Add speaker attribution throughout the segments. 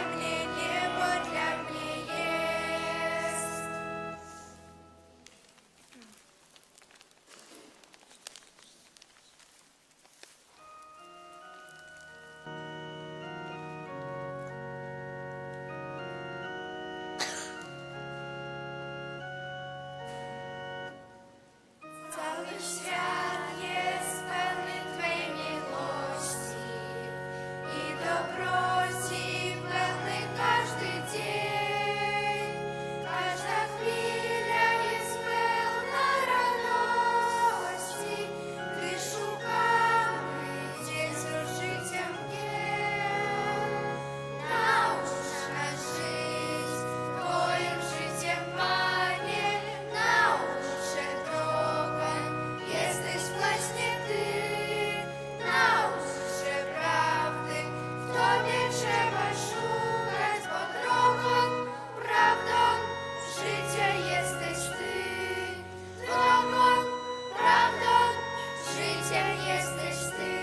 Speaker 1: мне небо, для мне есть. Cały świat jest pełny Twej miłości i dobroci, pełny każdy dzień. Każda chwila jest pełna radości, gdy szukamy dzień z życiem mgieł. Naucz nas żyć Twoim życiem, Panie, naucz, że drogą jesteś właśnie Ty. Naucz, że prawdy w Tobie trzeba szukać, bo drogą, prawdą życia jesteś Ty. Drogą, prawdą życia jesteś Ty.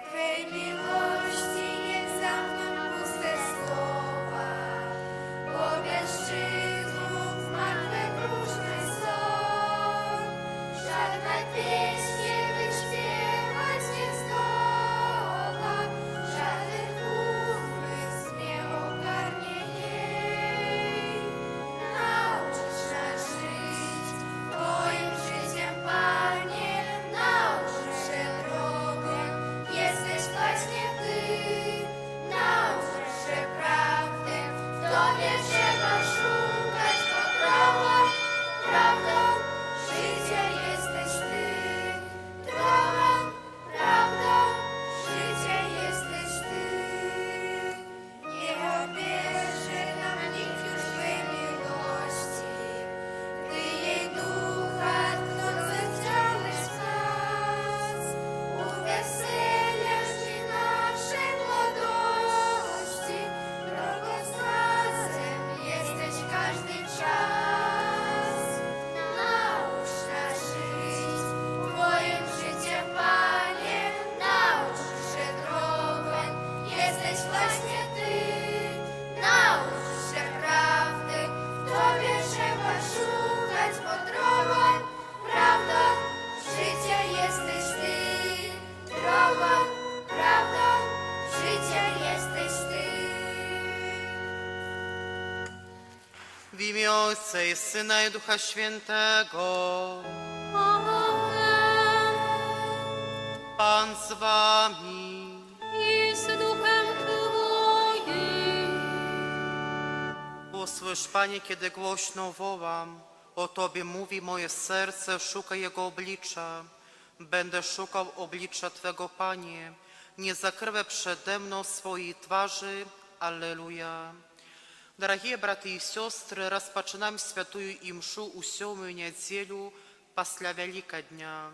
Speaker 1: Twej miłości niech zamkną puste słowa, bo bez szczytów martwe próżne są. Żadna pieśń nie wyśpiewać nie zdoła, żaden umysł nie ogarnie jej. Naucz nas żyć Twoim życiem, Panie, naucz, że drogą jesteś właśnie Ty. Naucz, że prawdy w Tobie trzeba szukać, bo drogą, prawdą życia jesteś Ty. Drogą, prawdą życia jesteś Ty. Nie odbierze nam nikt już Twej miłości, gdy jej ducha tknący chciałeś w nas. Uweseliasz dni naszej młodości, drogowskazem jesteś każdy czas. Naucz nas żyć Twoim życiem, Panie, naucz, że drogą jesteś właśnie Ty. Naucz, że prawdy w Tobie trzeba szukać, bo drogą, prawdą życia jesteś Ty. Drogą, prawdą życia jesteś Ty.
Speaker 2: W imię Ojca i Syna i Ducha Świętego. Pan z wami.
Speaker 3: I z duchem Twoim.
Speaker 2: Usłysz, Panie, kiedy głośno wołam. O Tobie mówi moje serce, szukaj Jego oblicza. Będę szukał oblicza Twego, Panie. Nie zakrywaj przede mną swojej twarzy. Alleluja. Дорогие браты и сестры, распочинаем святую имшу у сьомую неділю після Великодня.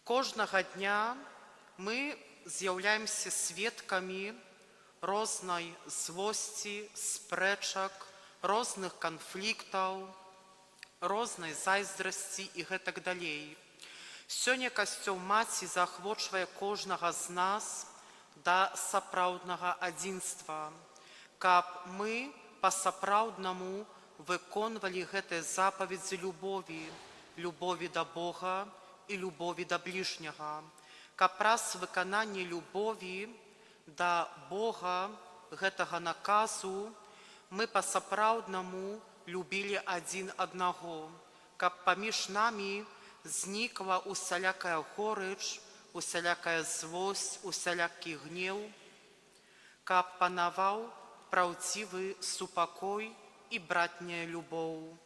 Speaker 2: Кожного дня ми з'являємося свідками різної злості, спречок, різних конфліктів, різної зайздрості і так далі. Сьогодні Костел Маті заохочує кожного з нас до сапраўднага адзінства, каб мы па-сапраўднаму выконвалі гэтыя запаведзі любові, любові да Бога і любові да бліжняга, каб праз выкананне любові да Бога, гэтага наказу, мы па-сапраўднаму любілі адзін аднаго, каб паміж намі знікла усялякая горыч, усялякая злосць, усялякі гнеў, каб панаваў правдзівы супакой і братняя любоў.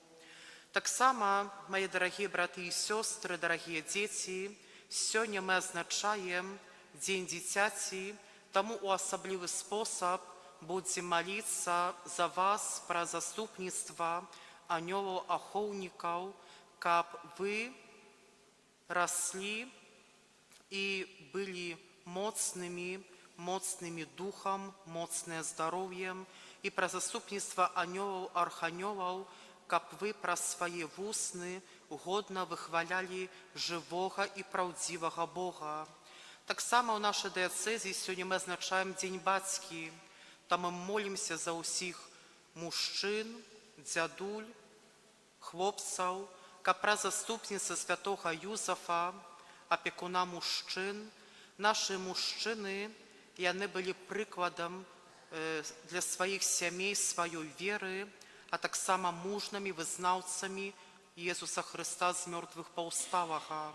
Speaker 2: Таксама, мои дорогие браты и сестры, дорогие дети, сегодня мы означаем День дзіцяці, тому у особливый способ будем молиться за вас про заступництво анёлаў-ахоўнікаў, каб вы росли и были моцными духом, моцное здоровьем, и про заступництво анёлаў-арханёлаў, каб вы про свае вусны годна выхваляли живого и правдзівага Бога. Так само у нашій дієцезії сьогодні ми відзначаємо День Батьки, та ми молимося за усіх мужчин, дзядуль, хлопців, капра-заступниці святого Юзефа, опікуна мужчин. Наші мужчини, і вони були прикладом для своїх сімей, своєї віри, а так само мужними визнавцями Ісуса Христа з мертвих повсталого.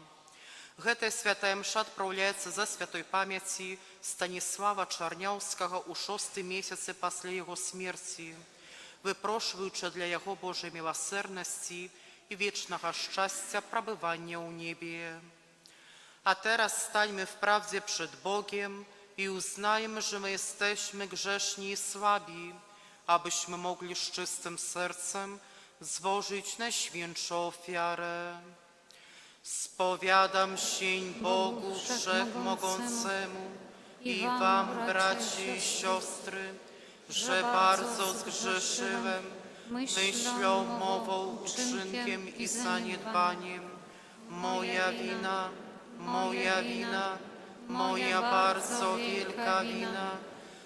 Speaker 2: Гэтая святая мша адпраўляецца за святой памяці Станіслава Чарняўскага ў 6 месяцы пасля яго смерці, выпрошваючы для яго Божай міласэрнасці і вечнага шчасця прабывання ў небе. А teraz stańmy wprawdzie przed Bogiem i uznajmy, że my jesteśmy grzeszni i słabi, abyśmy mogli z czystym sercem złożyć najświętszą ofiarę. Spowiadam się Bogu Wszechmogącemu i wam, braci i siostry, że bardzo zgrzeszyłem myślą, mową, uczynkiem i zaniedbaniem. Moja wina, moja bardzo wielka wina.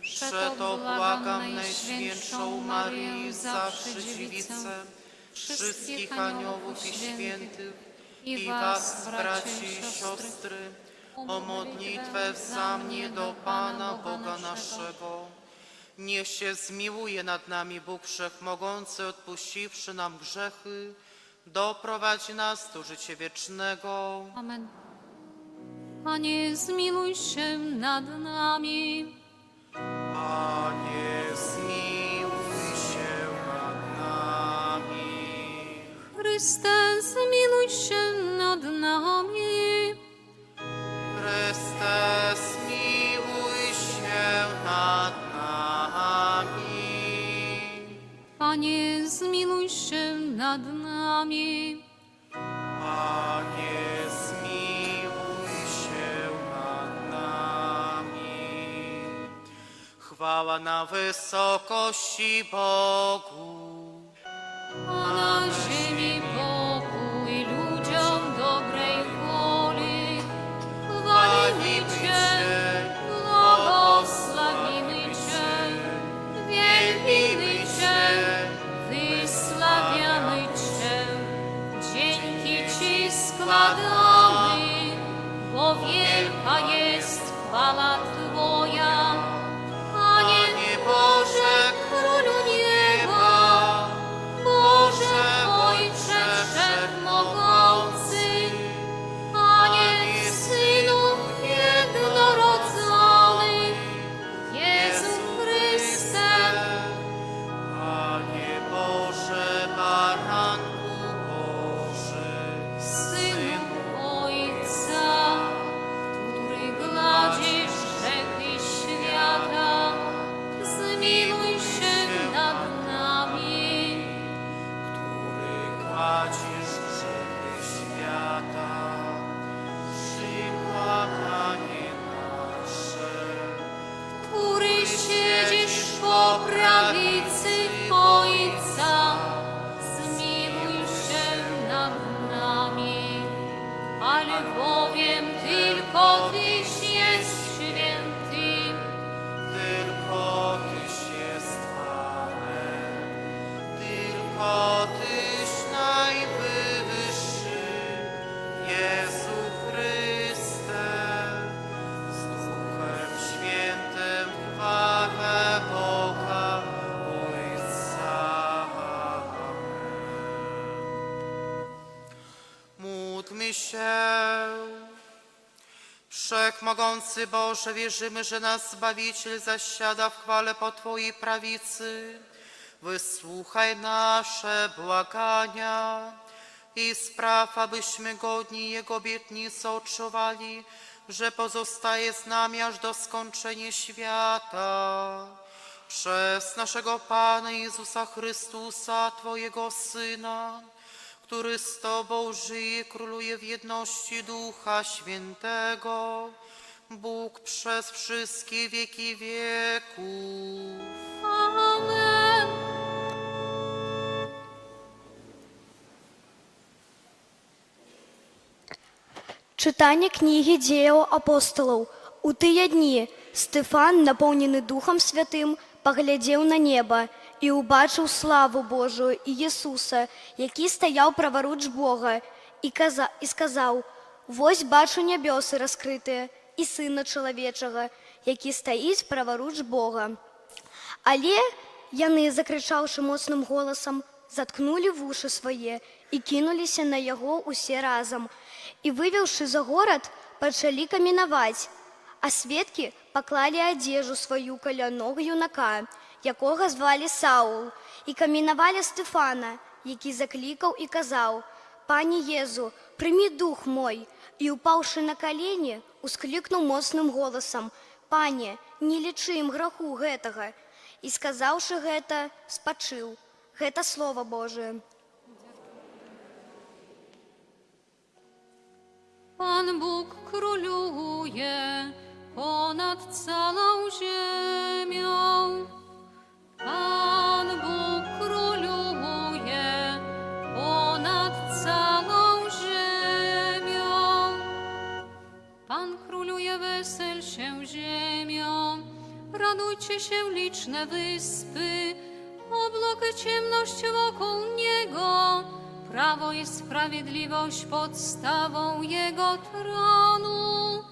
Speaker 2: Przeto błagam Najświętszą Marię, zawsze Dziewicę, wszystkich aniołów i świętych, i was, braci i siostry, o modlitwę za mnie do Pana Boga naszego. Niech się zmiłuje nad nami Bóg Wszechmogący, odpuściwszy nam grzechy, doprowadzi nas do życia wiecznego.
Speaker 3: Amen. Panie, zmiłuj się nad nami.
Speaker 2: Panie, zmiłuj się nad nami.
Speaker 3: Chryste, zmiłuj się nad nami.
Speaker 2: Chryste, zmiłuj się nad nami.
Speaker 3: Panie, zmiłuj się nad nami.
Speaker 2: Panie, zmiłuj się nad nami. Chwała na wysokości Bogu,
Speaker 3: A na ziemi pokój ludziom dobrej woli. Chwalimy Cię, błogosławimy Cię, wielbimy Cię, wysławiamy Cię. Dzięki Ci składamy, bo wielka jest chwała Twoja. Panie Boże, Królu nieba, Boże Ojcze Wszechmogący, Panie Synu jednorodzony, Jezu Chryste,
Speaker 2: Panie Boże, Baranku Boży,
Speaker 3: Synu Ojca, który gladzisz grzechy świata, zmiłuj się nad nami.
Speaker 2: który gładzisz grzechy świata, przybłaganie nasze.
Speaker 3: Który siedzisz po prawicy Ojca, zmiłuj się nad nami. Albowiem tylko Tyś jest święty,
Speaker 2: Tylko Tyś jest Panem, tylko Tyś najwyższy, Jezu Chryste, z Duchem Świętym w chwale Boga Ojca. Módlmy się. Wszechmogący Boże, wierzymy, że nasz Zbawiciel zasiada w chwale po Twojej prawicy. Wysłuchaj nasze błagania i spraw, abyśmy godni Jego obietnicy odczuwali, że pozostaje z nami aż do skończenia świata. Przez naszego Pana Jezusa Chrystusa, Twojego Syna, który z Tobą żyje i króluje w jedności Ducha Świętego, Bóg przez wszystkie wieki wieków.
Speaker 3: Amen.
Speaker 4: Чытанне кнігі дзеяў апосталаў. У тыя дні Стефан, напоўнены Духам Святым, паглядзеў на неба і ўбачыў славу Божую і Jesúса, які стаяў праваруч Бога, і сказаў: «Вось бачу нябёсы раскрытыя і Сына Чалавечага, які стаіць праваруч Бога». Але яны, закрычаўшы моцным голасам, заткнулі вушы свае і кінуліся на яго ўсе разам. І, вывеўшы за горад, пачалі каменаваць, а сведкі паклалі адзежу сваю каля ног юнака, якога звалі Саул, і каменавалі Стефана, які заклікаў і казаў: «Пане Езу, прымі дух мой!» І, упаўшы на калені, усклікнуў моцным голасам: «Пане, не лічы ім граху гэтага!» І, сказаўшы гэта, спачыў. Гэта Слова Божие.
Speaker 3: Pan Bóg króluje ponad całą ziemią. Pan Bóg króluje ponad całą ziemią. Pan króluje, wesel się ziemią. Radujcie się liczne wyspy, obloky ciemność wokół Niego. Prawo i sprawiedliwość podstawą Jego tronu.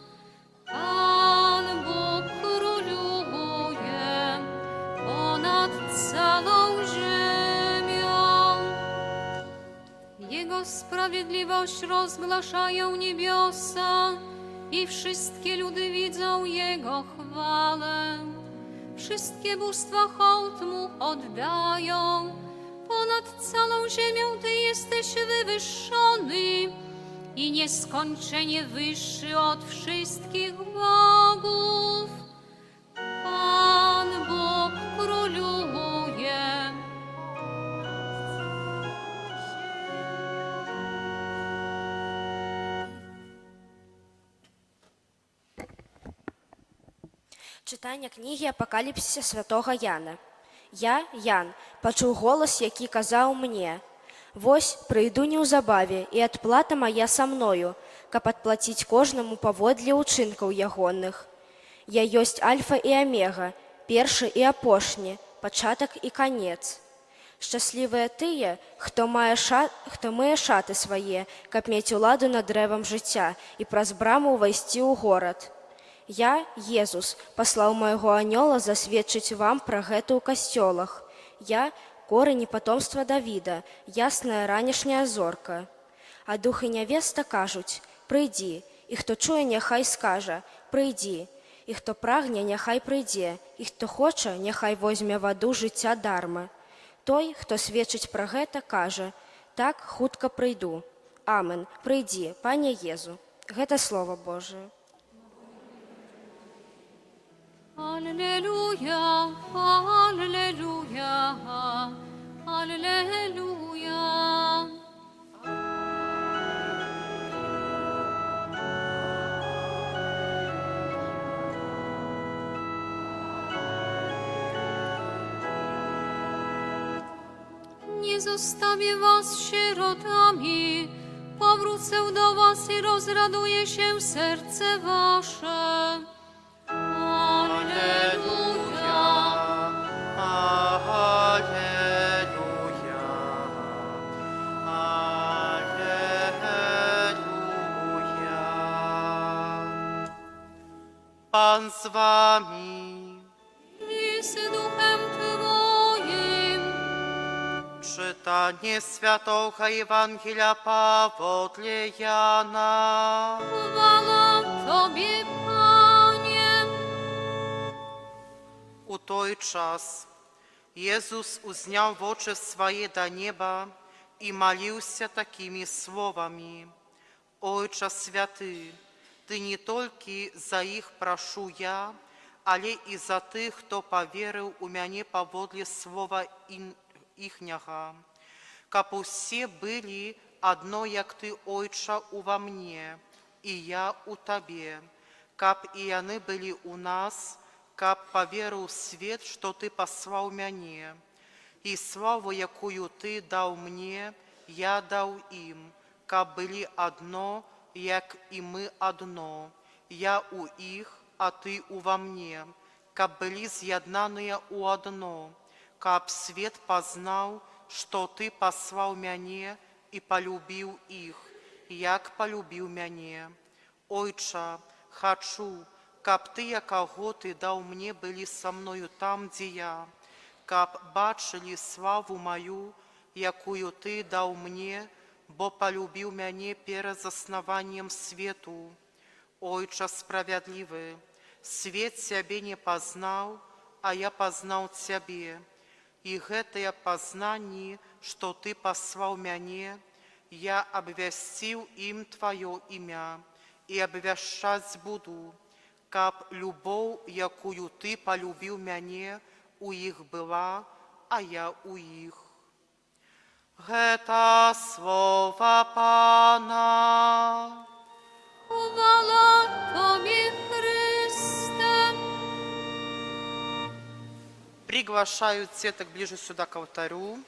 Speaker 3: Pan Bóg króluje ponad całą ziemią. Jego sprawiedliwość rozgłaszają niebiosa i wszystkie ludy widzą Jego chwałę. Wszystkie bóstwa hołd Mu oddają. Ponad całą ziemią Ty jesteś wywyższony i nieskończenie wyższy od wszystkich bogów. Pan Bóg króluje.
Speaker 5: Чытанне кнігі апакаліпсіса святога Яна. Я, Ян, пачуў голас, які казаў мне: «Вось, прыйду неўзабаве, і адплата мая са мною, каб адплаціць кожнаму паводле ўчынкаў ягоных. Я ёсць альфа і омега, першы і апошні, пачатак і канец. Шчаслівыя тыя, хто мае шаты свае, каб мець уладу над дрэвам жыцця і праз браму ўвайсці ў горад. Я, Езус, паслаў майго анёла засведчыць вам пра гэта ў касцёлах. Я, корань і патомства Давіда, ясная ранішняя зорка. А дух і нявеста кажуць: «Прыйдзі», і хто чуе, няхай скажа: «Прыйдзі», і хто прагне, няхай прыйдзе, і хто хоча, няхай возьме ваду жыцця дарма. Той, хто сведчыць пра гэта, кажа: «Так, хутка прыйду». Амен. Прыйдзі, Пане Езу. Гэта Слова Божие.
Speaker 3: Alleluja, alleluja, alleluja. Nie zostawię was sierotami, powrócę do was i rozraduje się serce wasze. Alleluja,
Speaker 2: Alleluja, Alleluja. Pan z wami.
Speaker 3: i z duchem twoim.
Speaker 2: Czytanie Świętego Ewangelia powodle Jana.
Speaker 3: Chwała Tobie, Panie.
Speaker 2: У той час Jezus uzniał w oczy swoje do nieba i молился такими словами: «Ojcze Święty, Ty nie tylko za ich proszę ja, ale i za tych, kto powierzył u mnie powodle słowa ichniego, kab усі byli одно, jak Ty, Ojcze, uwa mnie i ja u Tobie, kab i oni byli u nas, каб поверил свет, что Ты послал меня, и славу, якую Ты дал мне, я дал им, каб были одно, як і ми одно, я у їх, а ти во мне, каб были з'єднаныя у одно, каб свет познал, что ты послал мяне и полюбил их, як полюбил мяне. Ойча, хочу, каб ты, якого ты дал мне, были со мною там, где я, каб бачили славу мою, якую ты дал мне, бо полюбил мяне перед заснованием свету. Ойча справедливый, свет Тебе не познал, а я познал Тебе. И гэтае познание, что Ты послал мяне, я обвестил им Твое имя, и обвещать буду, каб любовь, якую Ты полюбил мяне, у их была, а я у их. Гэта слова Пана.
Speaker 3: Chwała Tobie, Chryste.
Speaker 2: Приглашаю деток ближе сюда к алтарю.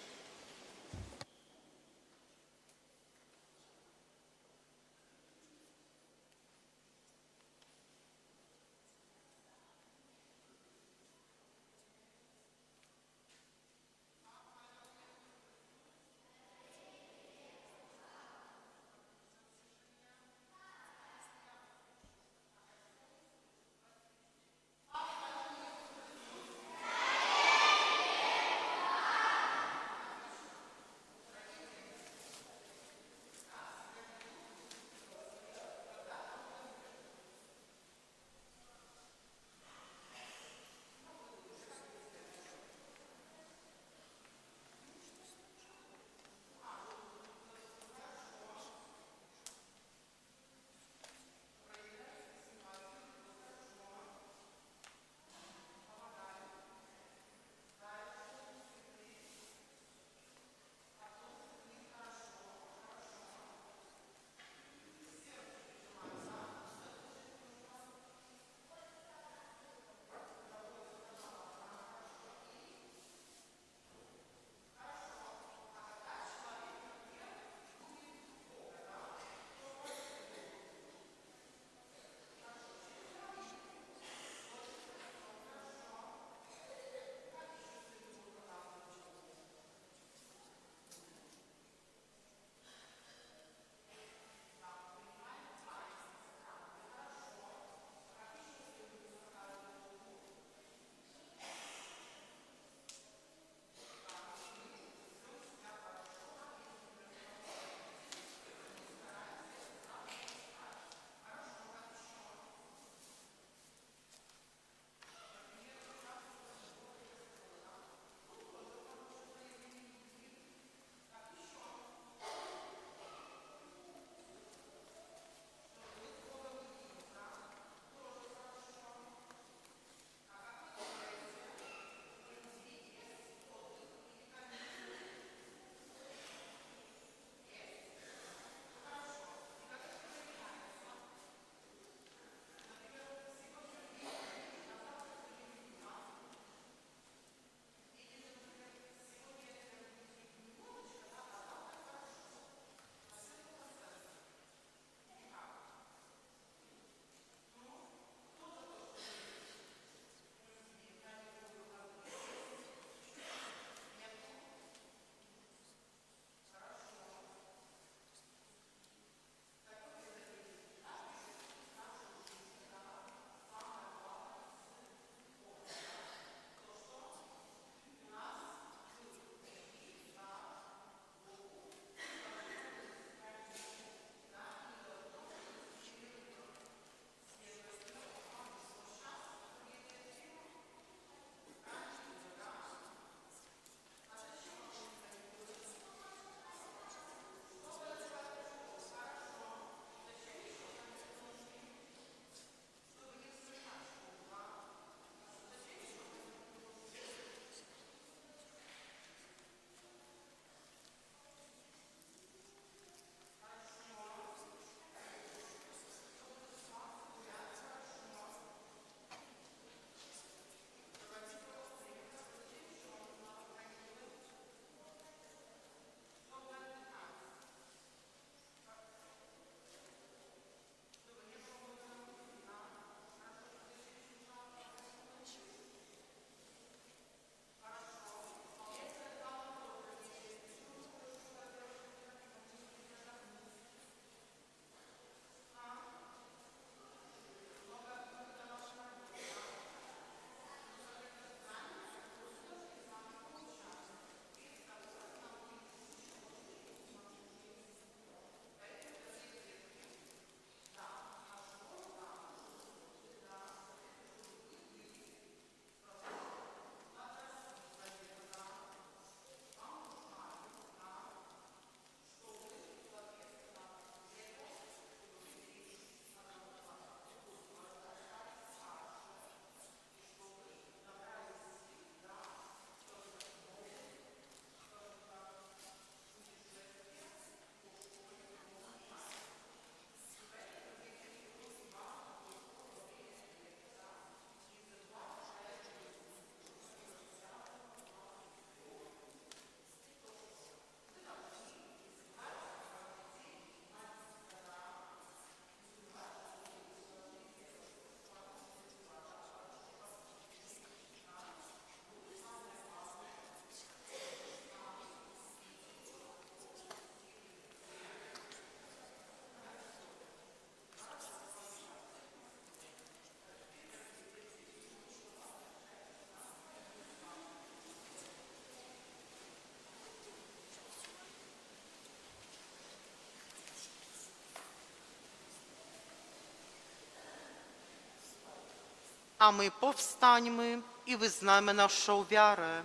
Speaker 2: a my powstańmy i wyznajmy naszą wiarę.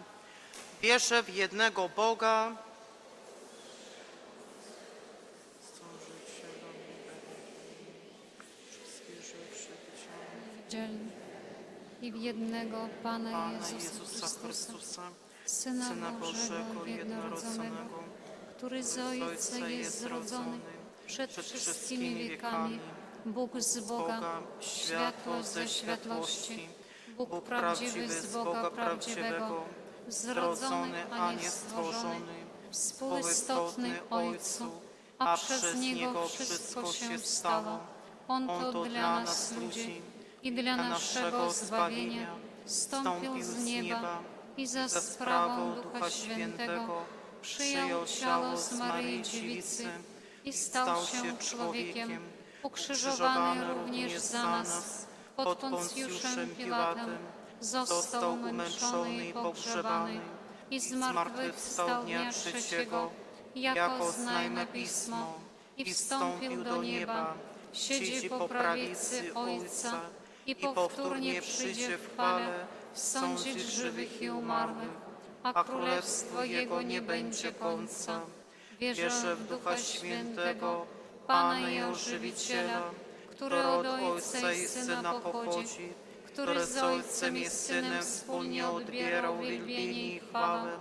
Speaker 2: Wierzę w jednego Boga,
Speaker 3: Dzielny i w jednego Pana
Speaker 2: Pana
Speaker 3: Jezusa Chrystusa,
Speaker 2: Syna
Speaker 3: Syna
Speaker 2: Bożego
Speaker 3: Bożego
Speaker 2: jednorodzonego,
Speaker 3: jednorodzonego, który z Ojca jest zrodzony przed wszystkimi wiekami, Bóg z Boga, światło ze światłości, Bóg prawdziwy z Boga prawdziwego, zrodzony, a nie stworzony, współistotny Ojcu, a przez Niego wszystko się stało. On to dla nas ludzi i dla naszego zbawienia zstąpił z nieba i za sprawą Ducha Świętego przyjął ciało z Maryi Dziewicy i stał się człowiekiem, ukrzyżowany również za nas pod Poncjuszem Piłatem, został umęczony i pogrzebany i zmartwychwstał dnia trzeciego, jako znajme Pismo, i wstąpił do nieba, siedzi po prawicy Ojca i powtórnie przyjdzie w chwale sądzić żywych i umarłych, a królestwo Jego nie będzie końca. Wierzę w Ducha Świętego, Pana i Ożywiciela, który od Ojca i Syna pochodzi, który z Ojcem i Synem wspólnie odbierał wielbienie i chwałę,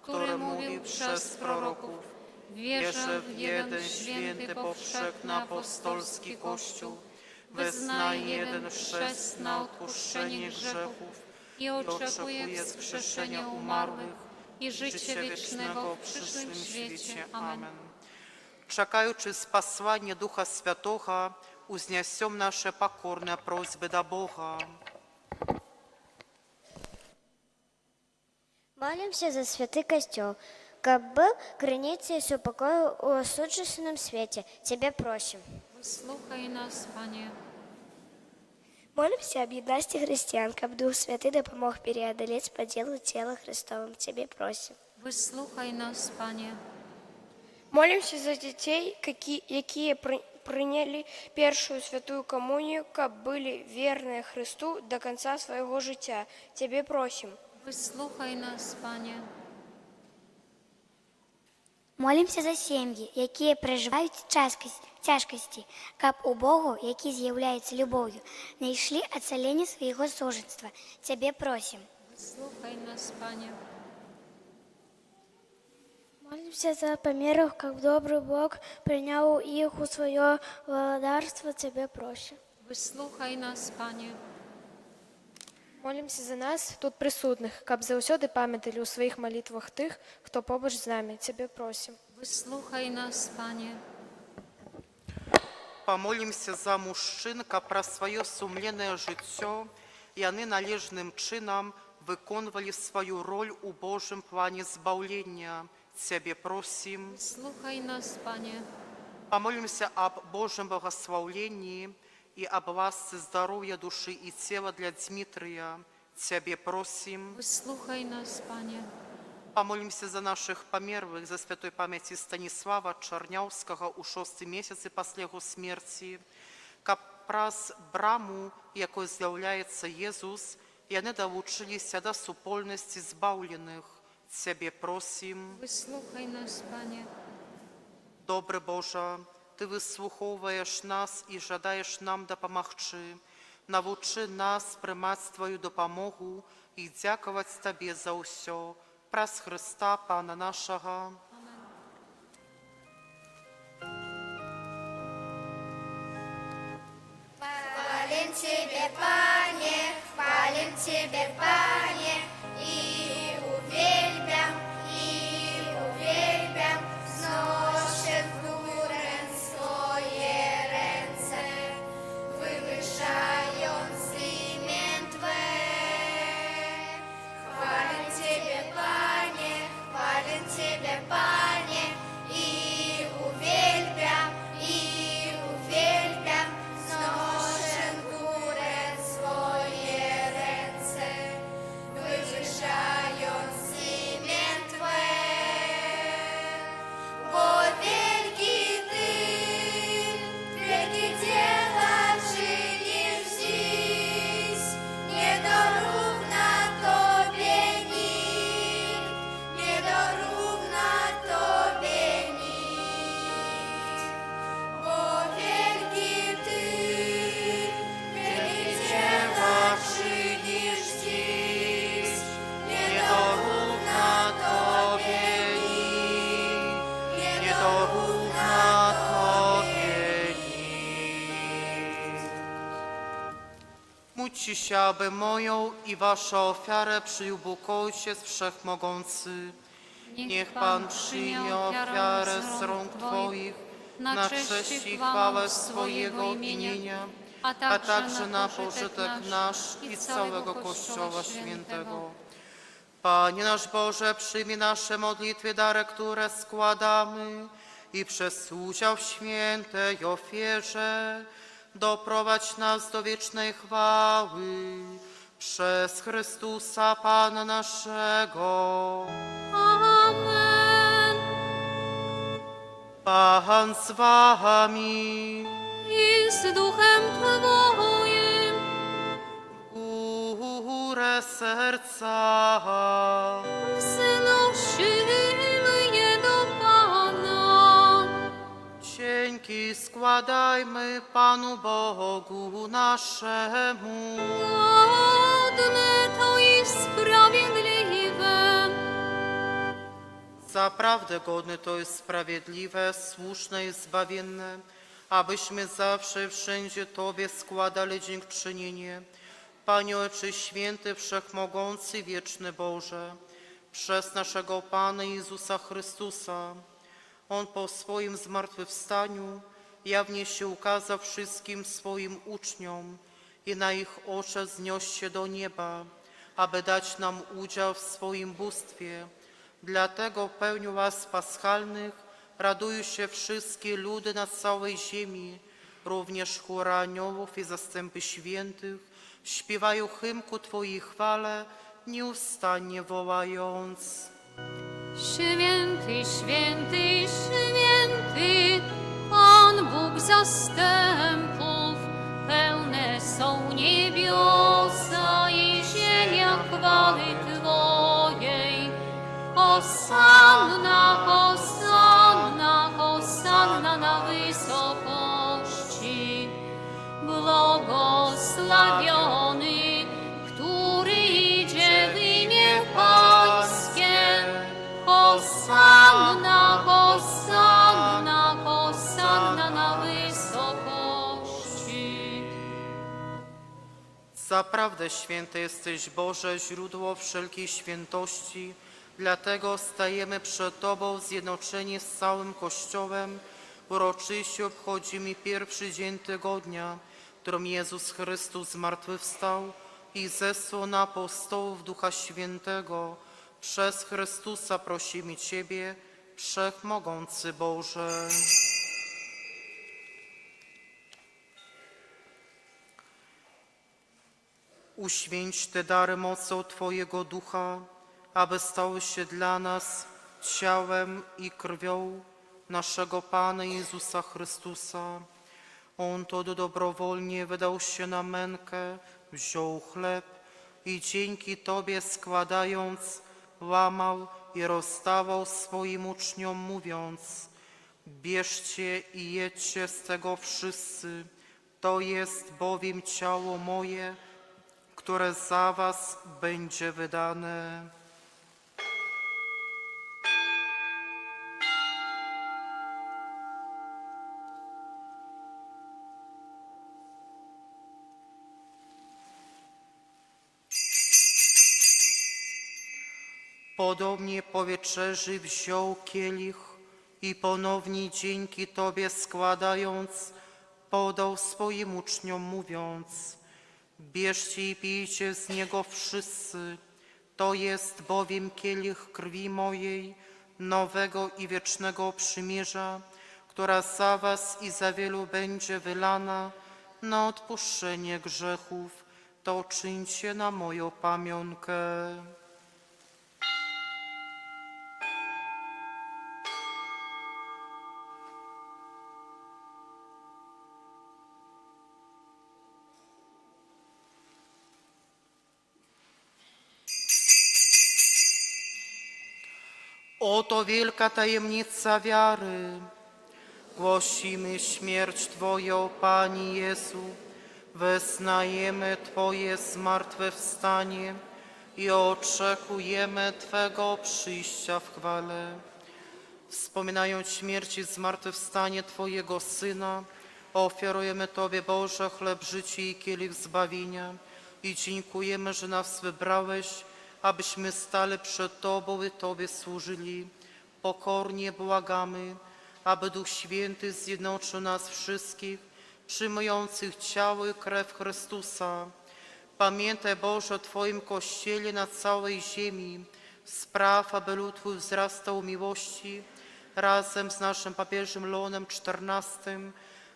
Speaker 3: który mówił przez proroków. Wierzę w jeden święty, powszechny apostolski Kościół, wyznaję jeden chrzest na odpuszczenie grzechów i oczekuję wskrzeszenia umarłych i życia wiecznego w przyszłym świecie. Amen.
Speaker 2: Czekaючи спасання Духа Святого, узнесем наши покорные просьбы до Бога.
Speaker 6: Молимся за святый костел, как был границей супокою у осудженном свете. Тебе просим.
Speaker 3: Wysłuchaj nas, Panie.
Speaker 6: Молимся об едности христиан, как Дух Святый допомог преодолеть по делу тела Христовым. Тебе просим.
Speaker 3: Wysłuchaj nas, Panie.
Speaker 7: Молимся за детей, які прийняли першую святую комунію, каб были верны Христу до конца своего життя. Тебе просим.
Speaker 3: Wysłuchaj nas, Panie.
Speaker 8: Молимся за сім'ї, які переживають тяжкості, каб у Богу, який з'являється любов'ю, знайшли оцелення свого суженства. Тебе просим.
Speaker 3: Wysłuchaj nas, Panie.
Speaker 6: Молимся за померов, как добрый Бог принял их у свое владарство. Тебе просим.
Speaker 3: Wysłuchaj nas, Panie.
Speaker 7: Молимся за нас, тут присутних, каб заўсёды памяталі ў сваіх малітвах тых, хто побач з намі. Тебе просим.
Speaker 3: Wysłuchaj nas, Panie.
Speaker 2: Помолимся за мужчин, каб пра сваё сумленнае жыццё яны належным чынам выконвалі сваю роль у Божым плане збаўлення. Цябе просім.
Speaker 3: Wysłuchaj nas, Panie.
Speaker 2: Помолимся об Божьем благословении и об ласце здоровья души и тела для Дмитрия. Цябе просим.
Speaker 3: Wysłuchaj nas, Panie.
Speaker 2: Помолимся за наших померлых, за святой памяти Станислава Чарняўскага у 6 месяцы пасля яго смерти, каб праз браму, якой з'яўляецца Езус, яны далучыліся да супольнасці збаўленых. Цябе просім.
Speaker 3: Wysłuchaj nas, Panie.
Speaker 2: Добры Божа, Ты выслухоўваеш нас і жадаеш нам дапамагчы. Навучы нас прымаць Твою дапамогу і дзякаваць Табе за ўсё. Праз Христа, Пана нашага.
Speaker 1: Хвалим Тебе, Пане, хвалим Тебе, Пане, и увельбям, зношен górę swoje ręce, wywyższając imię Twe. Chwalę Ciebie, Panie, i uwielbiam, znoszę górę swoje ręce, wywyższając
Speaker 2: Dziś aby moją i waszą ofiarę przyjął Bóg Ojciec Wszechmogący. Niech Pan przyjmie ofiarę z rąk Twoich na cześć i chwałę swojego imienia, a także na pożytek nasz i całego Kościoła Świętego. Panie nasz Boże, przyjmij nasze modlitwy, dary, które składamy i przez udział w świętej ofierze doprowadź nas do wiecznej chwały przez Chrystusa Pana naszego.
Speaker 3: Amen.
Speaker 2: Pan z wami.
Speaker 3: I z duchem Twoim.
Speaker 2: Górę serca.
Speaker 3: Wznosimy je do Pana.
Speaker 2: Dzięki składajmy Panu Bogu naszemu.
Speaker 3: Godne to i sprawiedliwe.
Speaker 2: Zaprawdę godne to jest sprawiedliwe, słuszne i zbawienne, abyśmy zawsze wszędzie Tobie składali dziękczynienie. Panie Ojcze Święty, Wszechmogący, Wieczny Boże, przez naszego Pana Jezusa Chrystusa. On po swoim zmartwychwstaniu jawnie się ukazał wszystkim swoim uczniom i na ich oczach zniósł się do nieba, aby dać nam udział w swoim bóstwie. Dlatego w pełni łask paschalnych radują się wszystkie ludy na całej ziemi, również chóry aniołów i zastępy świętych śpiewają hymn ku Twojej chwale, nieustannie wołając.
Speaker 3: Święty, święty, święty, Pan Bóg zastępów, pełne są niebiosa i ziemia chwały Twojej. Hosanna, hosanna, hosanna na wysokości. Błogosławiony, który idzie w imię Pańskie. Hosanna, hosanna, hosanna na wysokości.
Speaker 2: Zaprawdę święty jesteś, Boże, źródło wszelkiej świętości, dlatego stajemy przed Tobą zjednoczeni z całym Kościołem. Uroczyście obchodzimy pierwszy dzień tygodnia, w którym Jezus Chrystus zmartwychwstał i zesłał na apostołów Ducha Świętego. Przez Chrystusa prosimy Ciebie, Wszechmogący Boże. Uświęć te dary mocą Twojego Ducha, aby stały się dla nas ciałem i krwią naszego Pana Jezusa Chrystusa. On to dobrowolnie wydał się na mękę, wziął chleb i dzięki Tobie składając, łamał i rozdawał swoim uczniom, mówiąc: bierzcie i jedźcie z tego wszyscy, to jest bowiem ciało moje, które za was będzie wydane. Podobnie po wieczerzy wziął kielich i ponownie dzięki Tobie składając, podał swoim uczniom, mówiąc: bierzcie i pijcie z niego wszyscy, to jest bowiem kielich krwi mojej, nowego i wiecznego przymierza, która za was i za wielu będzie wylana na odpuszczenie grzechów. To czyńcie na moją pamiątkę. Oto wielka tajemnica wiary. Głosimy śmierć Twoją, Panie Jezu, wyznajemy Twoje zmartwychwstanie i oczekujemy Twego przyjścia w chwale. Wspominając śmierć i zmartwychwstanie Twojego Syna, ofiarujemy Tobie, Boże, chleb życia i kielich zbawienia i dziękujemy, że nas wybrałeś, abyśmy stale przed Tobą i Tobie służyli. Pokornie błagamy, aby Duch Święty zjednoczył nas wszystkich, przyjmujących ciało i krew Chrystusa. Pamiętaj, Boże, o Twoim Kościele na całej ziemi. Spraw, aby lud Twój wzrastał w miłości, razem z naszym papieżem Leonem XIV,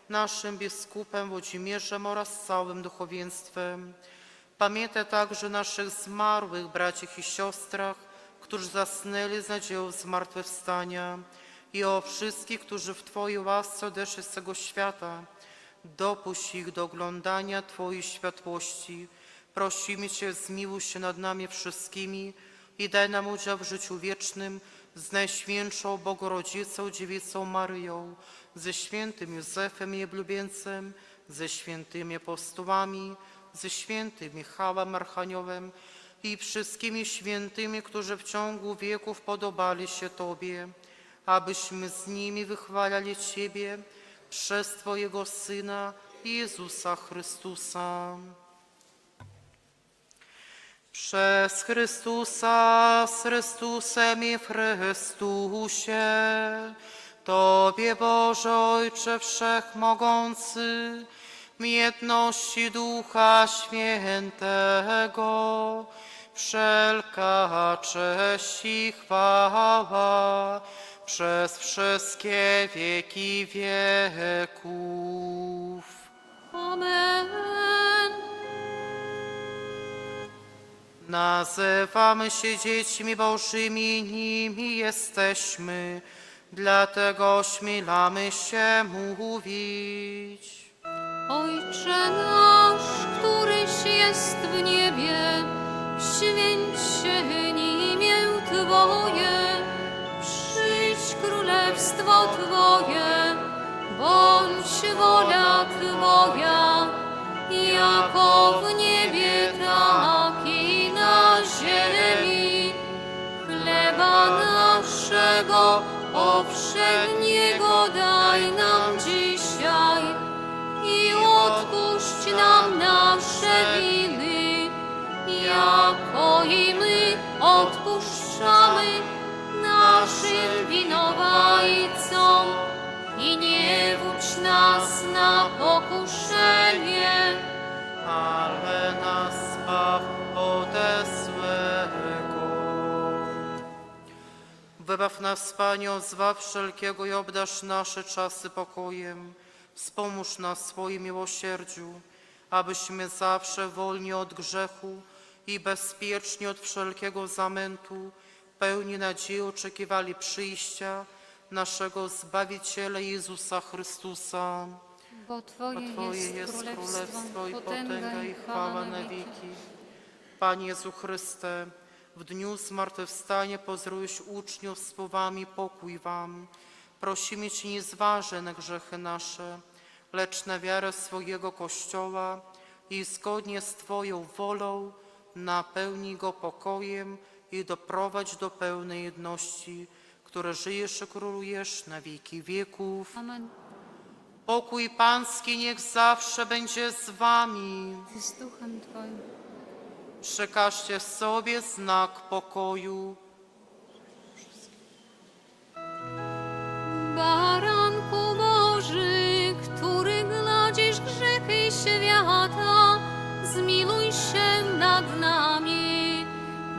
Speaker 2: naszym biskupem Włodzimierzem oraz całym duchowieństwem. Pamiętaj także naszych zmarłych braciach i siostrach, którzy zasnęli z nadzieją zmartwychwstania, i o wszystkich, którzy w Twojej łasce odeszli z tego świata. Dopuść ich do oglądania Twojej światłości. Prosimy Cię, zmiłuj się nad nami wszystkimi i daj nam udział w życiu wiecznym z Najświętszą Bogorodzicą Dziewicą Maryją, ze świętym Józefem i oblubieńcem, ze świętymi apostołami, ze świętym Michałem Archaniołem i wszystkimi świętymi, którzy w ciągu wieków podobali się Tobie, abyśmy z nimi wychwalali Ciebie przez Twojego Syna Jezusa Chrystusa. Przez Chrystusa, z Chrystusem i w Chrystusie, Tobie, Boże Ojcze Wszechmogący, w jedności Ducha Świętego, wszelka cześć i chwała przez wszystkie wieki wieków.
Speaker 3: Amen.
Speaker 2: Nazywamy się dziećmi Bożymi, nimi jesteśmy, dlatego ośmielamy się mówić.
Speaker 3: Ojcze nasz, któryś jest w niebie, święć się imię Twoje, przyjdź królestwo Twoje, bądź wola Twoja, jako w niebie, tak i na ziemi. Chleba naszego powszedniego daj nam dzisiaj i odpuść nam nasze winy, jako i my odpuszczamy naszym winowajcom. I nie wódź nas na pokuszenie,
Speaker 2: ale nas zbaw ode złego. Wybaw nas, Panie, od zła wszelkiego i obdarz nasze czasy pokojem. Wspomóż nas w swoim miłosierdziu, abyśmy zawsze wolni od grzechu i bezpieczni od wszelkiego zamętu, pełni nadziei oczekiwali przyjścia naszego Zbawiciela Jezusa Chrystusa.
Speaker 3: bo Twoje jest królestwo
Speaker 2: i potęga i chwała na wieki. Panie Jezu Chryste, w dniu zmartwychwstania pozdrowiłeś uczniów słowami pokój wam. Prosimy Cię, nie zważaj na grzechy nasze, lecz na wiarę swojego Kościoła i zgodnie z Twoją wolą napełnij go pokojem i doprowadź do pełnej jedności, które żyjesz i królujesz na wieki wieków.
Speaker 3: Amen.
Speaker 2: Pokój Pański niech zawsze będzie z wami.
Speaker 3: Z duchem Twoim.
Speaker 2: Przekażcie sobie znak pokoju.
Speaker 3: Baranku Boży, który gladzisz grzechy świata, zmiluj się nad nami.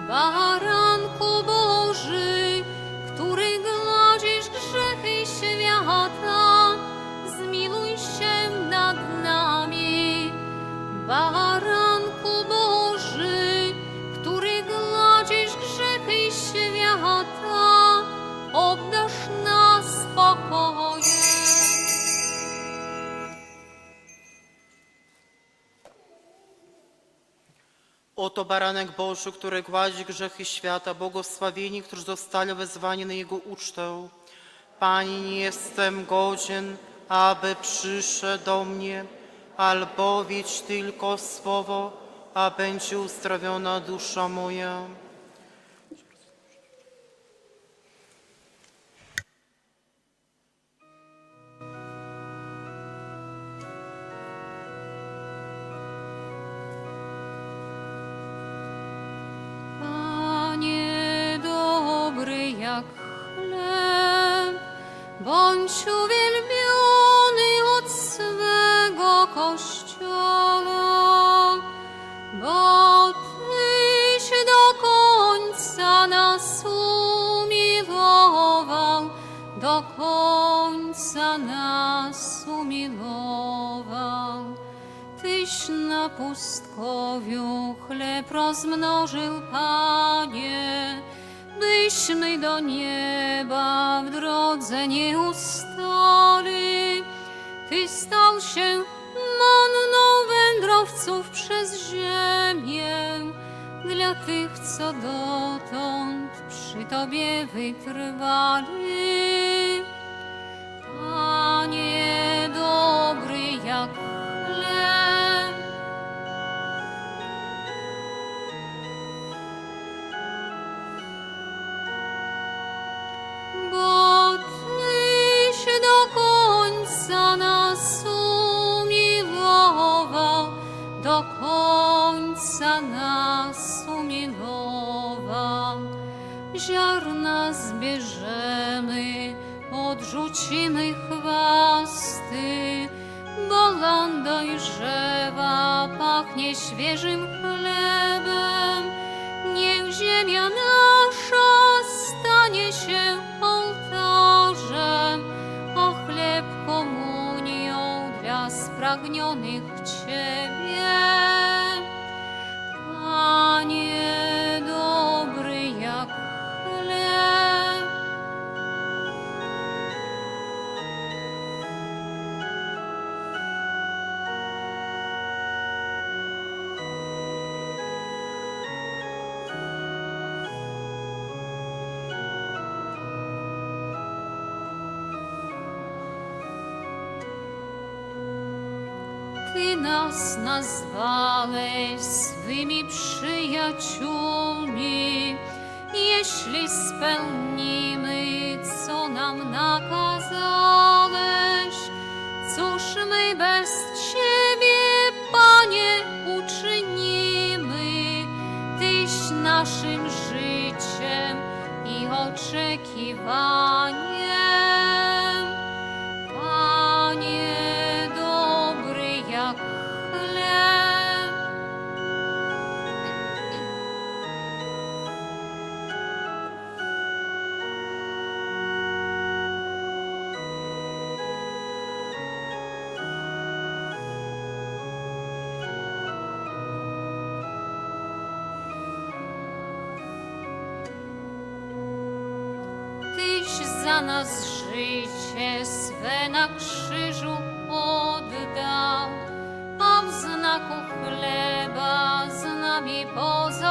Speaker 3: Baranku Boży, który gladzisz grzechy świata, zmiluj się nad nami. Baranku Boży, który gladzisz grzechy świata, obdarz nas spokojem.
Speaker 2: Oto baranek Boży, który gładzi grzechy świata, błogosławieni, którzy zostali wezwani na Jego ucztę. Panie, nie jestem godzien, aby przyszedł do mnie, albowiem tylko słowo, a będzie uzdrowiona dusza moja.
Speaker 3: Bądź uwielbiony od swego Kościoła, bo Tyś do końca nas umiłował, do końca nas umiłował. Tyś na pustkowiu chleb rozmnożył, Panie, byśmy do nieba w drodze nie ustali. Ty stał się manną wędrowców przez ziemię, dla tych, co dotąd przy Tobie wytrwali. Panie dobry jak chleb, bo Tyś do końca nas umiłował, do końca nas umiłował. Ziarna zbierzemy, odrzucimy chwasty, bo lan dojrzewa, pachnie świeżym chlebem. Niech ziemia nasza stanie się ołtarzem, a chleb komunią dla spragnionych Ciebie. Panie dobry jak chleb, Ty nas nazwałeś swymi przyjaciółmi, jeśli spełnimy, co nam nakazałeś. Cóż my bez Ciebie, Panie, uczynimy? Tyś naszym życiem i oczekiwaniem. Panie dobry jak chleb, Tyś za nas życie swe na krzyżu oddał, a w znaku chleba z nami pozostałeś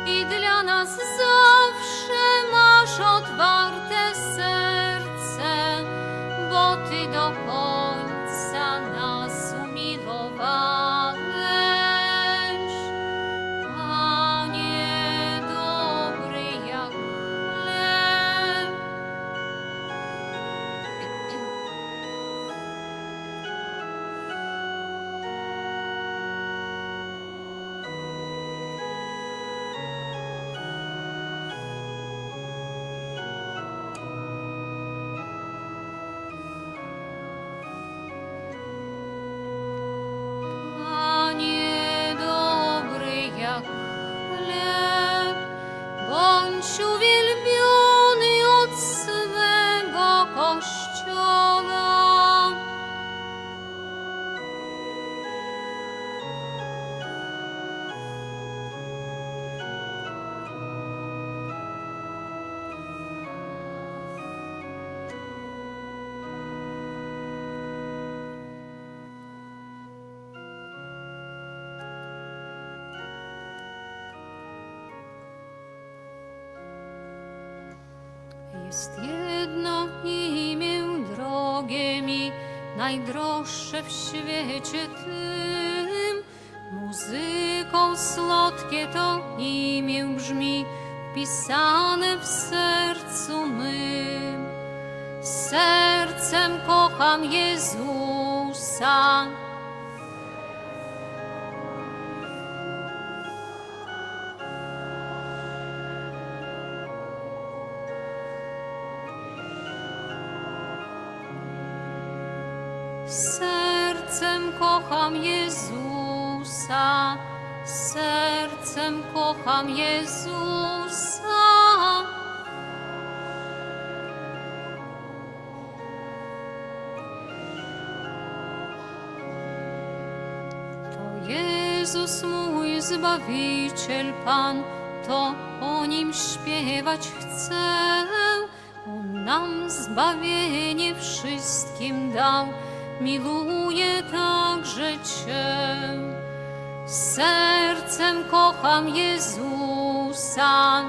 Speaker 3: i dla nas zawsze masz otwarte serce, bo Ty do końca nas umiłowałeś. Panie dobry jak chleb, Panie dobry jak chleb, bądź uwielbiony od swego Kościoła. Jest jedno imię drogie mi, najdroższe w świecie tym. Muzyką słodkie to imię brzmi, wpisane w sercu mym. Sercem kocham Jezusa, Sercem kocham Jezusa, sercem kocham Jezusa. To Jezus mój Zbawiciel Pan, to o Nim śpiewać chcę. On nam zbawienie wszystkim dał, miluje także Cię. Sercem kocham Jezusa.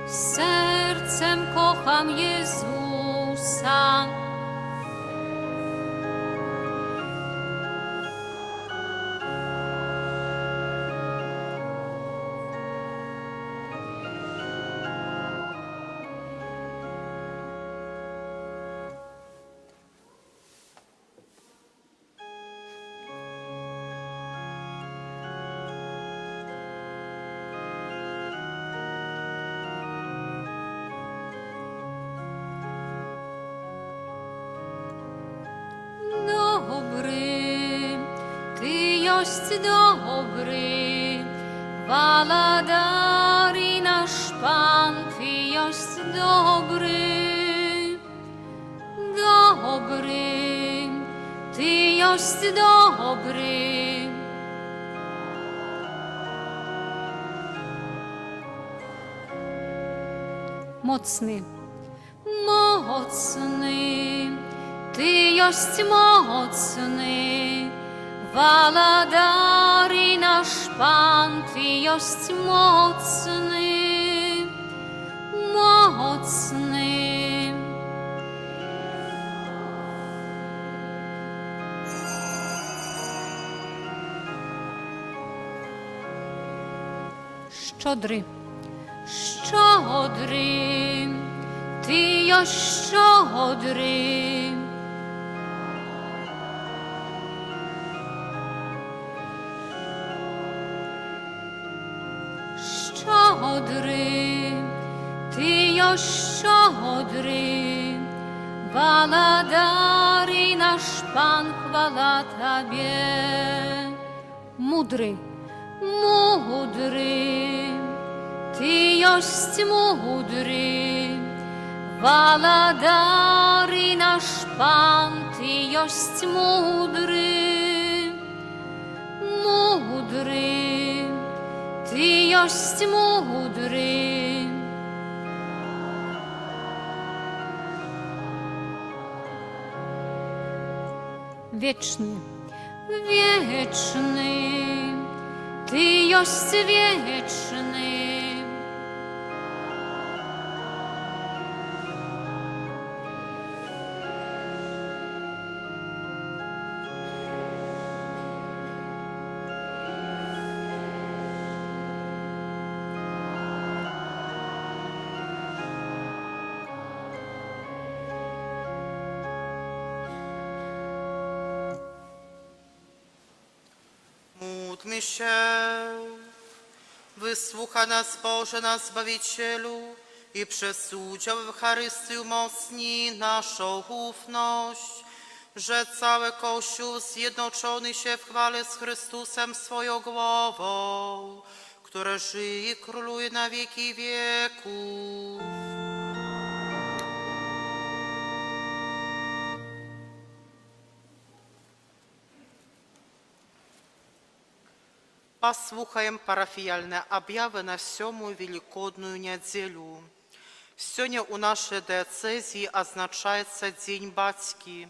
Speaker 3: Sercem kocham Jezusa. Dobry, Ty joś dobry, Waladari nasz Pan, Ty joś dobry. Dobry, Ty joś dobry. Mocny, mocny, Ty joś mocny, Waladari nasz Pan, Ty joś mocny, mocny. Szczodry, szczodry, Ty joś szczodry. Szczodry, Ty joś szczodry, Waladari nasz Pan, chwała Tobie. Mudry, mudry, Ty joś mudry, Waladari nasz Pan, Ty joś mudry, mudry, Ty joś mudry. Wieczny, wieczny, Ty joś wieczny.
Speaker 2: Módlmy się. Wysłuchaj nas, Boże, nasz Zbawicielu, i przez udział w Eucharystii umocnij naszą ufność, że cały Kościół zjednoczony się w chwale z Chrystusem swoją głową, które żyje i króluje na wieki wieków. Послухаем парафіяльне об'яви на 7-му Великодную неділю. Сьогодні у нашій диецезії означається День Батьки.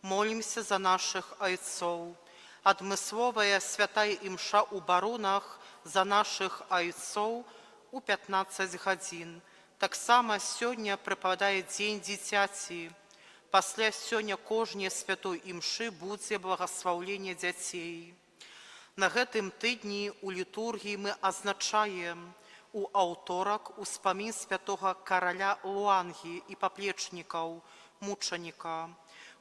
Speaker 2: Молимся за наших отцов. Адмисловая святая імша у Барунах за наших отцов у 15 годин. Так само сьогодні припадає День дитяті. Після сьогодні кожній святой імши буде благословлення дітей. На гэтым тыдні у літургіі мы азначаем у аўторак успамін святога караля Луангі і паплечнікаў, мучаніка.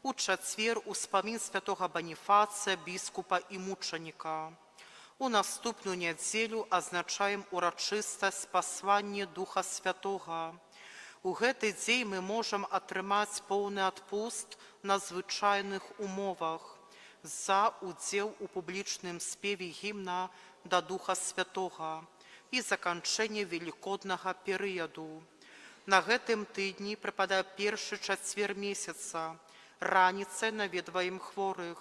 Speaker 2: У чацвер успамін святога Баніфацыя, біскупа і мучаніка. У наступну нядзелю азначаем урачыстае спасланне Духа Святога. У гэты дзень мы можам атрымаць поўны адпуст на звычайных умовах за удзел у публічным спеве гімна да Духа Святога і заканчэнне велікоднага перыяду. На гэтым тыдні прыпадае першы чацвер месяца. Раніцай наведваем хворых,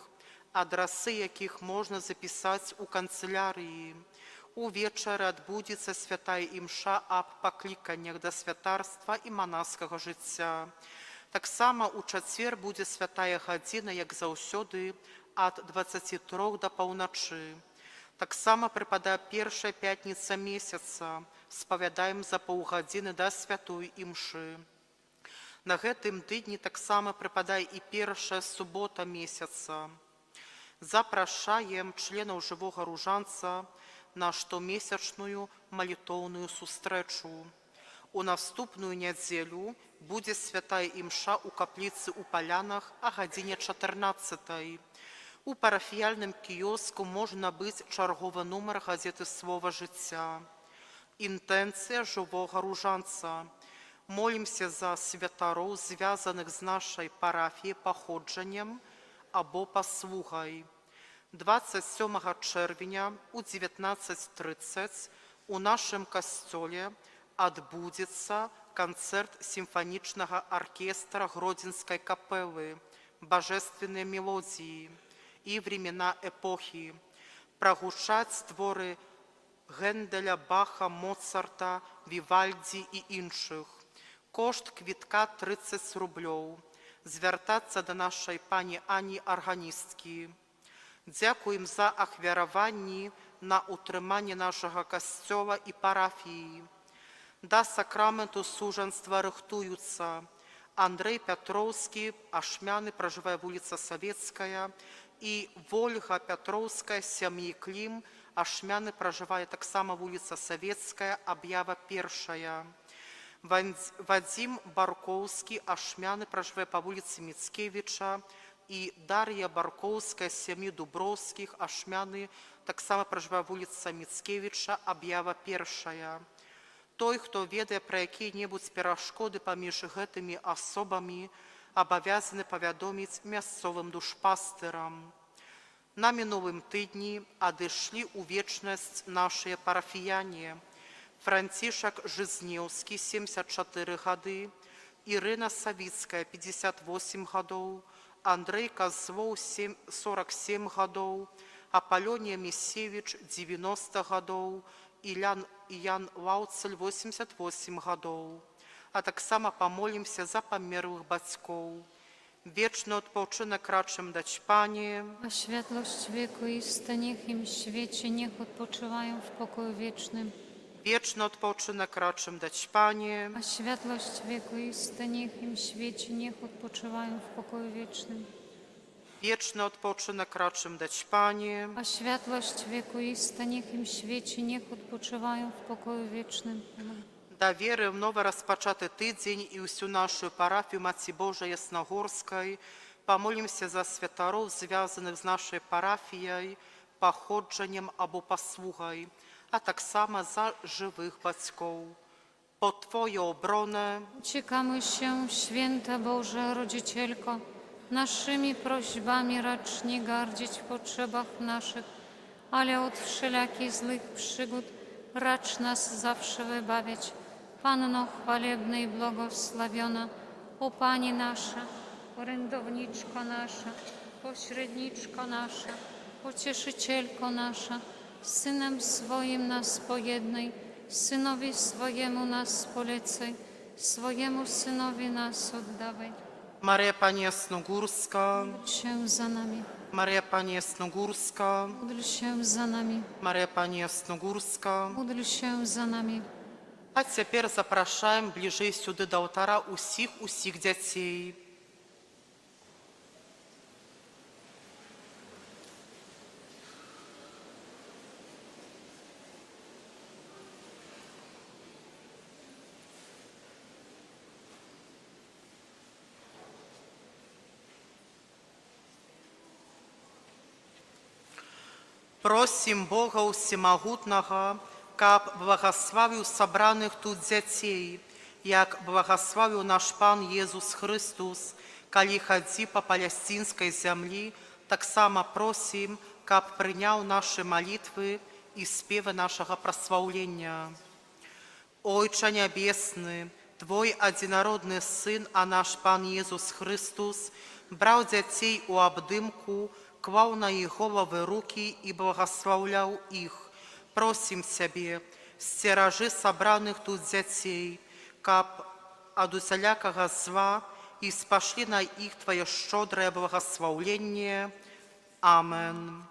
Speaker 2: адрасы якіх можна запісаць у канцылярыі. Увечары адбудзецца святая імша аб пакліканнях да святарства і манаскага жыцця. Таксама ў чацвер будзе святая гадзіна, як заўсёды, ад 23 да паўначы. Таксама прыпадае першая пятніца месяца. Спавядаем за паўгадзіны да святой імшы. На гэтым тыдні таксама прыпадае і першая субота месяца. Запрашаем членаў жывога ружанца на штомесячную малітоўную сустрэчу. У наступную нядзелю будзе святая імша ў капліцы ў Палянах а гадзіне 14. У парафіяльным кіёску можна набыць чарговы нумар газеты «Слова жыцця». Інтэнцыя жывога ружанца. Молімся за святароў, звязаных з нашай парафіяй паходжаннем або паслугай. 27 чэрвеня у 19:30 у нашым касцёле адбудзецца канцэрт сімфанічнага аркестра Гродзенскай капэлы «Божественные мелодии» і «Времена эпохи». Прагучаць творы Генделя, Баха, Моцарта, Вівальді і іншых. Кошт квітка 30 рублёў. Звяртацца да нашай пані Ані арганісткі. Дзякуем за ахвяраванні на утрыманне нашага касцёла і парафіі. Да сакраменту сужанства рыхтуюцца Андрэй Пятроўскі, Ашмяны, пражывае вуліца Савецкая, і Вольга Пятроўская, сям'і Клім, Ашмяны, пражывае таксама вуліца Савецкая, аб'ява 1. Вадзім Баркоўскі, Ашмяны, пражывае па вуліцы Міцкевіча, і Дар'я Баркоўская, сям'і Дуброўскіх, Ашмяны, таксама пражывае вуліца Міцкевіча, аб'ява 1. Той, хто ведае пра якія-небудзь перашкоды паміж гэтымі асобамі, абавязаны павядоміць мясцовым душпастырам. На мінулым тыдні адышлі ў вечнасць нашыя парафіяне. Францішак Жизнеўскі, 74 гады, Ірына Савіцкая, 58 гадоў, Андрэй Казлоў, 47 гадоў, Апалонія Місевіч, 90 гадоў, Ян Лаўцель, 88 гадоў. А таксама памолімся за памерлых бацькоў. Wieczny odpoczynek raczym dać Panie,
Speaker 3: A światłość wieku iste niech im świeci, niech odpoczywają w pokoju wiecznym.
Speaker 2: wieczny odpoczynek raczym dać Panie,
Speaker 3: A światłość wieku iste niech im świeci, niech odpoczywają w pokoju wiecznym.
Speaker 2: wieczny odpoczynek raczym dać Panie,
Speaker 3: A światłość wieku iste niech im świeci, niech odpoczywają w pokoju wiecznym. Amen.
Speaker 2: да веры в ново распачаты тыдзень і ўсю нашу парафію Маці Божай Ясногорскай, памолімся за святароў, звязаных з нашай парафіяй, паходжаннем або паслугай, а таксама za żywych backów. Po Twoją obronę
Speaker 3: Uciekamy się, święta Boża Rodzicielko, naszymi prośbami racz nie gardzić w potrzebach naszych, ale od wszelakich złych przygód racz nas zawsze wybawiać. Panno chwalebna i błogosławiona, o Pani nasza, orędowniczko nasza, pośredniczko nasza, pocieszycielko nasza, Synem swoim nas pojednaj, Synowi swojemu nas polecaj, swojemu Synowi nas oddawaj.
Speaker 2: Maria Pani Jasnogórska,
Speaker 3: Módl się za nami,
Speaker 2: Maria Pani Jasnogórska,
Speaker 3: módl się za nami,
Speaker 2: Maria Pani Jasnogórska.
Speaker 3: módl się za nami.
Speaker 2: А цяпер запрашаем бліжэй сюды да алтара усіх дзяцей. Просім Бога Усімагутнага, каб благословив собраних тут дітей, як благословив наш Пан Єсус Христос, коли ходив по палестинській землі, так само просим, каб прийняв наші молитви і співи нашого прославлення. Ojcze Niebieśny, Twój одинородный Сын, a nasz Pan Jezus Chrystus, brał dzieci u obdymku, kłał na ich głowy ruki i błogosławiał ich. Prosim Ciebie, sтережи собраnych tu dzieci, kab od усякого zła i спошли na ich Twoje szczodre błogosławienie. Amen.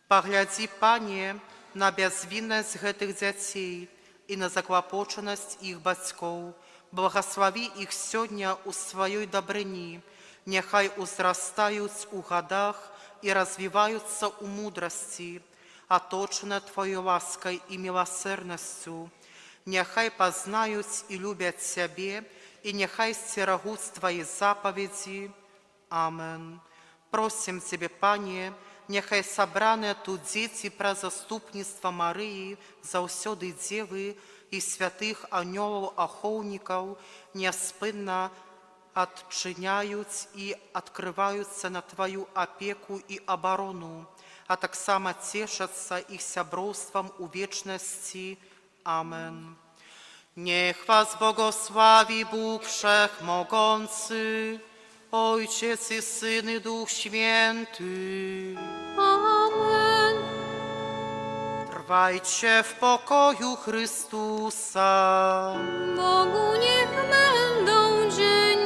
Speaker 2: Погляди, Panie, na безвинность гэтых dzieci і на заклопоченасць іх бацькоў. Благослови іх сёння ў сваёй дабрыні, няхай узрастаюць у гадах і развіваюцца ў мудрасці, аточаны Твоёй ласкай і міласэрнасцю. Няхай пазнаюць і любяць Цябе, і няхай сцерагуць Твои запаведзі. Амен. Просім Цябе, Пане, няхай сабраныя тут дзеці пра заступніцтва Марыі, заўсёды дзевы і святых анёлаў-ахоўнікаў няспынна адчыняюць і адкрываюцца на Тваю апеку і абарону, а таксама цешацца іх сяброўствам у вечнасці. Amen. Niech was błogosławi Bóg Wszechmogący, Ojciec i Syn i Duch Święty.
Speaker 3: Amen.
Speaker 2: Trwajcie w pokoju Chrystusa.
Speaker 3: Bogu niech będą dzięki.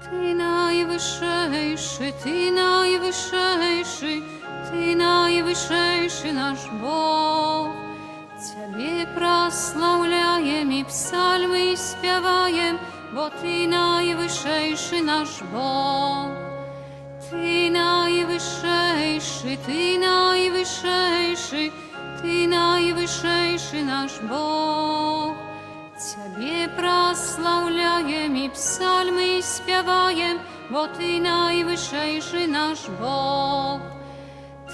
Speaker 3: Ty najwyższejszy, Ty najwyższejszy, Ty najwyższejszy nasz Bóg. Ciebie прославляем i psalmy śpiewajem, bo Ty najwyższejszy nasz Bóg. Ty najwyższejszy, Ty najwyższejszy, Ty najwyższejszy nasz Bóg. Ciebie прославляем i psalmy śpiewajem, bo Ty najwyższejszy nasz Bóg.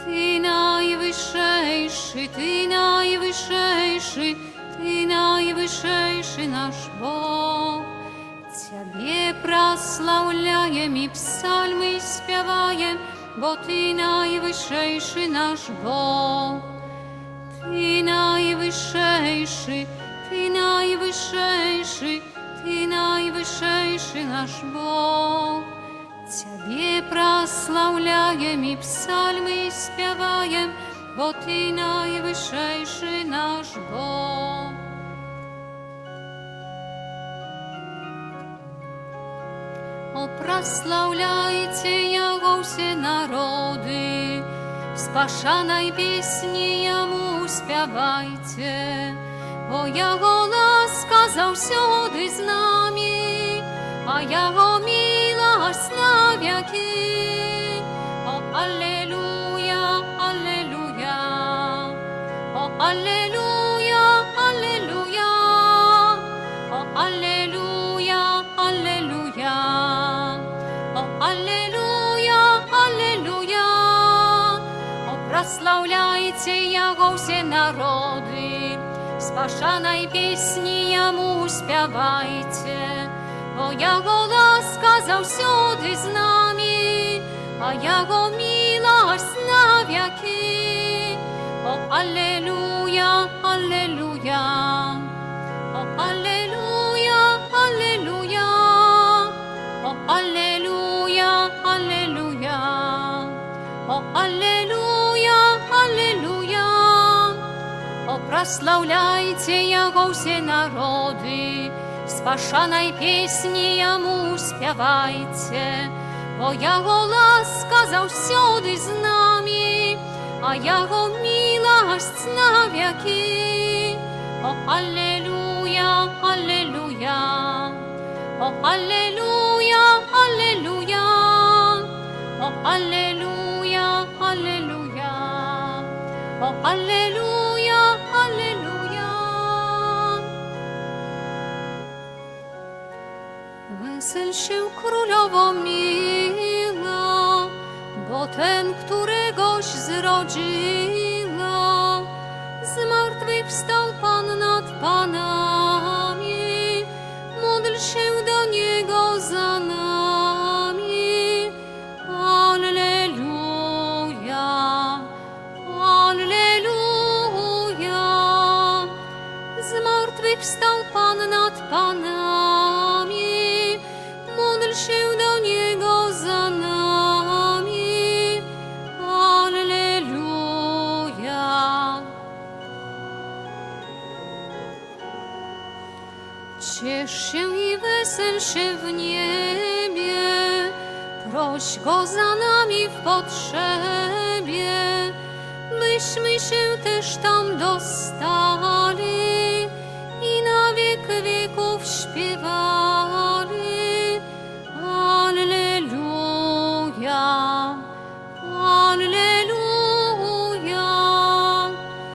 Speaker 3: Ty najwyższejszy, Ty najwyższejszy, Ty najwyższejszy nasz Bóg. Ciebie прославляем i psalmy śpiewajem, bo Ty najwyższejszy nasz Bóg. Ty najwyższejszy, Ty najwyższejszy, Ty najwyższejszy nasz Bóg. Ciebie прославляем i psalmy śpiewajem, bo Ty najwyższejszy nasz Bóg. O, прославляйте Его все народы, спашаной песни Ему спявайте, bo Jego łaska zawsiody z nami, a Jego miłość na wieki. O, Alleluja, Alleluja, o, Alleluja, Alleluja, o, Alleluja, Alleluja, o, Alleluja, Alleluja. O, прославляйте Его все народы, спашаной песни Ему спявайте, bo Jego łaska zawsiody z nami, a Jego miłość na wieki. O, Alleluja, Alleluja, o, Alleluja, Alleluja, o, Alleluja, Alleluja, o, Alleluja, Alleluja. O, прославляйте Его все народы, спашаной песни Ему спявайте, bo Jego łaska zawsiody z nami, a Jego miłość na wieki. O, Alleluja, Alleluja, o, Alleluja, Alleluja, o, Alleluja, Alleluja, o, Alleluja, Alleluja. się królowo mila, bo ten, któregoś zrodziła, zmartwychwstał Pan nad panami, módl się do Niego za nami. Alleluja, Alleluja. Zmartwychwstał Pan nad panami, módl się do Niego za nami. Alleluja. Ciesz się i wesel się w niebie, proś Go za nami w potrzebie, byśmy się też tam dostali.